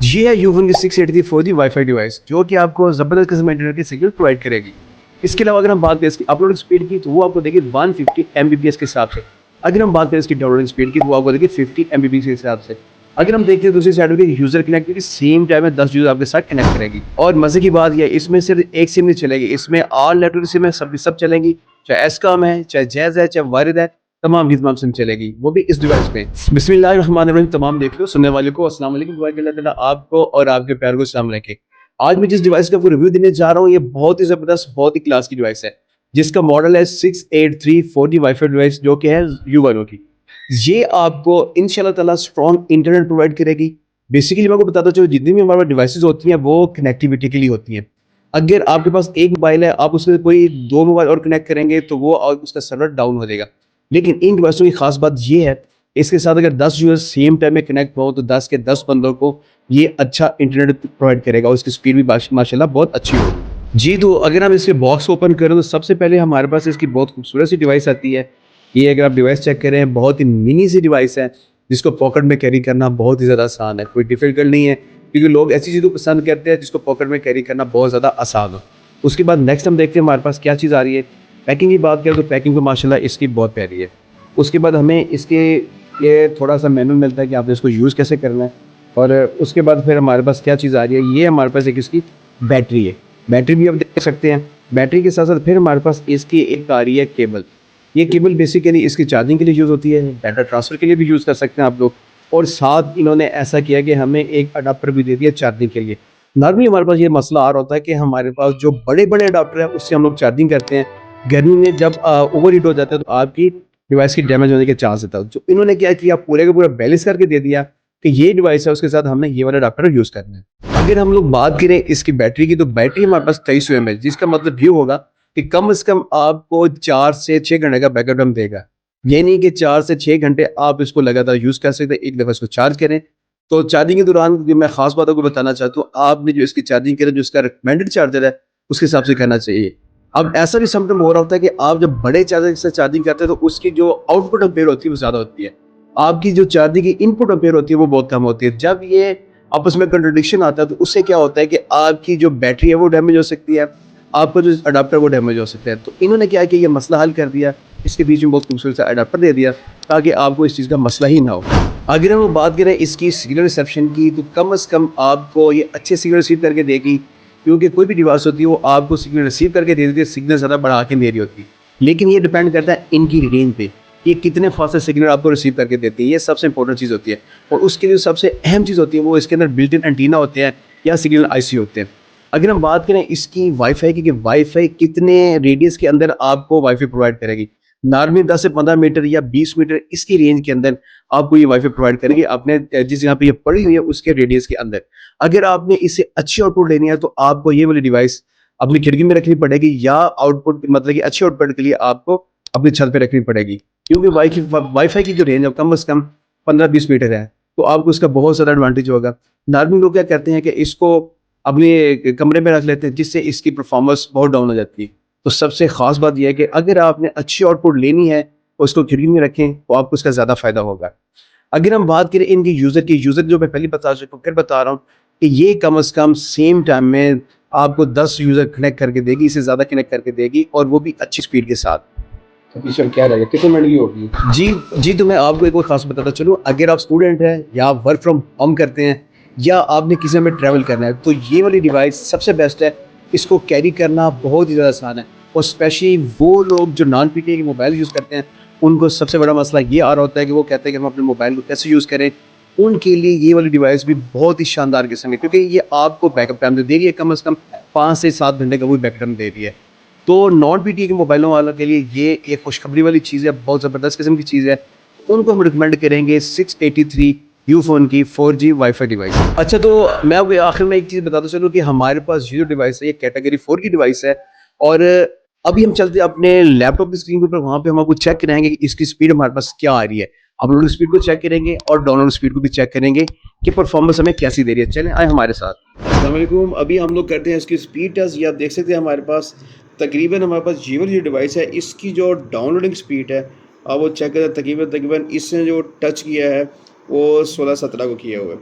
ये है यूफोन की 683 4G वाईफाई डिवाइस जो कि आपको ज़बरदस्त किस्म इंटरनेट की सिग्नल प्रोवाइड करेगी। इसके अलावा अगर हम बात करें इसकी अपलोडिंग स्पीड की तो वो आपको देगी 150 Mbps के हिसाब से। अगर हम बात करें इसकी डाउनलोडिंग स्पीड की तो वो आपको देगी 50 Mbps के हिसाब से। अगर हम देखते हैं दूसरी साइड में यूज़र कनेक्टिविटी सेम टाइम में 10 यूज़र आपके साथ कनेक्ट करेगी। और मज़े की बात यह है इसमें सिर्फ एक सिम नहीं चलेगी, इसमें ऑल नेटवर्क सिम है, सब चलेंगी, चाहे एस्कॉम है, चाहे जैज़ है, चाहे वारिद है, तमाम की तमाम सिम चलेगी, वो भी इस डिवाइस पे। बिस्मिल्लाहिर्रहमानिर्रहीम तमाम देखियो सुनने वाले को अस्सलाम वालेकुम, दुआ कि अल्लाह ताला आपको और आपके प्यार को सलाम रखे। आज मैं जिस डिवाइस का आपको रिव्यू देने जा रहा हूँ ये बहुत ही ज़बरदस्त, बहुत ही क्लास की डिवाइस है, जिसका मॉडल है 683 4G वाईफाई डिवाइस जो कि है U1O की। ये आपको इंशाल्लाह ताला स्ट्रॉन्ग इंटरनेट प्रोवाइड करेगी। बेसिकली मैं आपको बताता चलूँ जितनी भी हमारे डिवाइसेस होती हैं वो कनेक्टिविटी के लिए होती हैं। अगर आपके पास एक मोबाइल है आप उससे कोई 2 मोबाइल और कनेक्ट करेंगे तो वो और उसका सर्वर डाउन हो जाएगा। लेकिन इन डिवाइसों की खास बात ये है, इसके साथ अगर 10 यूज़र सेम टाइम में कनेक्ट हो तो 10 के 10 बंदों को ये अच्छा इंटरनेट प्रोवाइड करेगा और उसकी स्पीड भी माशाल्लाह बहुत अच्छी होगी। जी, तो अगर हम इसके बॉक्स ओपन करें तो सबसे पहले हमारे पास इसकी बहुत खूबसूरत सी डिवाइस आती है। ये अगर आप डिवाइस चेक करें बहुत ही मिनी सी डिवाइस है, जिसको पॉकेट में कैरी करना बहुत ही ज़्यादा आसान है, कोई डिफ़िकल्ट नहीं है, क्योंकि लोग ऐसी चीज़ों को पसंद करते हैं जिसको पॉकेट में कैरी करना बहुत ज़्यादा आसान हो। उसके बाद नेक्स्ट हम देखते हैं हमारे पास क्या चीज़ आ रही है। पैकिंग की बात करें तो पैकिंग तो माशाल्लाह इसकी बहुत प्यारी है। उसके बाद हमें इसके ये थोड़ा-सा मैनुअल मिलता है कि आपने इसको यूज़ कैसे करना है। और उसके बाद फिर हमारे पास क्या चीज़ आ रही है, ये हमारे पास एक इसकी बैटरी है। बैटरी भी आप देख सकते हैं। बैटरी के साथ-साथ फिर हमारे पास इसकी एक आ रही है केबल। ये केबल बेसिकली इसकी चार्जिंग के लिए यूज़ होती है, डाटा ट्रांसफ़र के लिए भी यूज़ कर सकते हैं आप लोग। और साथ इन्होंने ऐसा किया कि हमें एक अडैप्टर भी दे दिया चार्जिंग के लिए। नॉर्मली हमारे पास ये मसला आ रहा होता है कि हमारे पास जो बड़े-बड़े अडैप्टर हैं उससे हम लोग चार्जिंग करते हैं। गर्मी में जब ओवरहीट हो जाता है तो आपकी डिवाइस की डैमेज होने के चांस रहता है। जो इन्होंने क्या किया पूरे का पूरा बैलेंस करके दे दिया कि ये डिवाइस है उसके साथ हमने ये वाला अडैप्टर यूज़ करना है। अगर हम लोग बात करें इसकी बैटरी की तो बैटरी हमारे पास 2300 mAh जिसका मतलब ये होगा कि कम से कम आपको 4 से 6 घंटे का बैकअप टाइम देगा। ये नहीं कि 4 से 6 घंटे आप इसको लगातार यूज़ कर सकते हैं, एक दफ़ा इसको चार्ज करें। तो चार्जिंग के दौरान जो मैं ख़ास बात आपको बताना चाहता हूँ, आपने जो इसकी चार्जिंग करें जो इसका रिकमेंडेड चार्जर है, उसके हिसाब से करना चाहिए। अब ऐसा भी समटाइम हो रहा होता है कि आप जब बड़े चार्जर से चार्जिंग करते हैं तो उसकी जो आउटपुट एम्पेयर होती है वो ज़्यादा होती है। आपकी जो चार्जिंग की इनपुट एम्पेयर होती है वो बहुत कम होती है। जब ये आपस में कंट्रडिक्शन आता है तो उससे क्या होता है कि आपकी जो बैटरी है वो डैमेज हो सकती है, आपका जो अडाप्टर वो डैमेज हो सकता है। तो इन्होंने क्या किया ये मसला हल कर दिया, इसके बीच में बहुत खूबसूरत सा अडाप्टर दे दिया ताकि आपको इस चीज़ का मसला ही ना हो। अगर हम बात करें इसकी सिग्नल रिसेप्शन की तो कम से कम आपको ये अच्छे सिग्नल रिसीव करके देगी, क्योंकि कोई भी डिवाइस होती है वो आपको सिग्नल रिसीव करके दे देती है, सिग्नल ज़्यादा बढ़ा के दे रही होती है। लेकिन ये डिपेंड करता है इनकी रेंज पे, ये कितने फास्ट सिग्नल आपको रिसीव करके देती है, ये सबसे इंपॉर्टेंट चीज़ होती है। और उसके लिए सबसे अहम चीज़ होती है वो इसके अंदर बिल्ट इन एंटीना होते हैं या सिग्नल आईसी होते हैं। अगर हम बात करें इसकी वाईफाई की कि वाईफाई कितने रेडियस के अंदर आपको वाईफाई प्रोवाइड करेगी, नॉर्मली 10 से 15 मीटर या 20 मीटर इसकी रेंज के अंदर आपको ये वाईफाई प्रोवाइड करेगी, अपने जिस जगह पे ये पड़ी हुई है उसके रेडियस के अंदर। अगर आपने इससे अच्छी आउटपुट लेनी है तो आपको ये वाली डिवाइस अपनी खिड़की में रखनी पड़ेगी या आउटपुट मतलब कि अच्छी आउटपुट के लिए आपको अपनी छत पे रखनी पड़ेगी, क्योंकि वाईफाई की जो रेंज है कम से कम 15-20 मीटर है, तो आपको इसका बहुत ज़्यादा एडवांटेज होगा। नॉर्मली लोग क्या करते हैं कि इसको अपने कमरे में रख लेते हैं जिससे इसकी परफॉर्मेंस बहुत डाउन हो जाती है। तो सबसे ख़ास बात यह है कि अगर आपने अच्छी आउटपुट लेनी है और उसको खिड़की में रखें तो आपको उसका ज़्यादा फ़ायदा होगा। अगर हम बात करें इनकी यूज़र जो मैं पहले बता चुका हूँ फिर बता रहा हूँ कि ये कम से कम सेम टाइम में आपको 10 यूज़र कनेक्ट करके देगी, इससे ज़्यादा कनेक्ट करके देगी और वो भी अच्छी स्पीड के साथ। तो पीछे क्या रहेगा कितने मिनट की होगी? जी, तो मैं आपको एक और ख़ास बताता चलूँ, अगर आप स्टूडेंट हैं या वर्क फ्रॉम होम करते हैं या आपने किसी में ट्रैवल करना है तो ये वाली डिवाइस सबसे बेस्ट है। इसको कैरी करना बहुत ही ज़्यादा आसान है और स्पेशली वो लोग जो नॉन पीटीआई के मोबाइल यूज़ करते हैं उनको सबसे बड़ा मसला ये आ रहा होता है कि वो कहते हैं कि हम अपने मोबाइल को कैसे यूज़ करें। उनके लिए ये वाली डिवाइस भी बहुत ही शानदार किस्म है, क्योंकि ये आपको बैकअप टाइम दे रही है, कम से कम 5 से 7 घंटे का वो बैकअप टाइम दे रही है। तो नॉन पीटीआई के मोबाइलों वालों के लिए ये एक खुशखबरी वाली चीज़ है, बहुत ज़बरदस्त किस्म की चीज़ है। उनको हम रिकमेंड करेंगे 683 यूफोन की 4G वाईफाई डिवाइस। अच्छा, तो मैं आपको आखिर में एक चीज़ बताता चलूँ कि हमारे पास ये जो डिवाइस है ये कैटेगरी 4 की डिवाइस है और अभी हम चलते हैं अपने लैपटॉप की स्क्रीन के ऊपर, वहाँ पे हम आपको चेक कराएंगे कि इसकी स्पीड हमारे पास क्या आ रही है। अपलोड स्पीड को चेक करेंगे और डाउनलोड स्पीड को भी चेक करेंगे कि परफॉर्मेंस हमें कैसी दे रही है। चलें आए हमारे साथ। अस्सलाम वालेकुम, अभी हम लोग करते हैं इसकी स्पीड टेस्ट। ये आप देख सकते हैं हमारे पास तकरीबन हमारे पास ये वाली जो डिवाइस है इसकी जो डाउनलोडिंग स्पीड है आप वो चेक करें, तकरीबन इसने जो टच किया है वो 16-17 को किया हुआ है।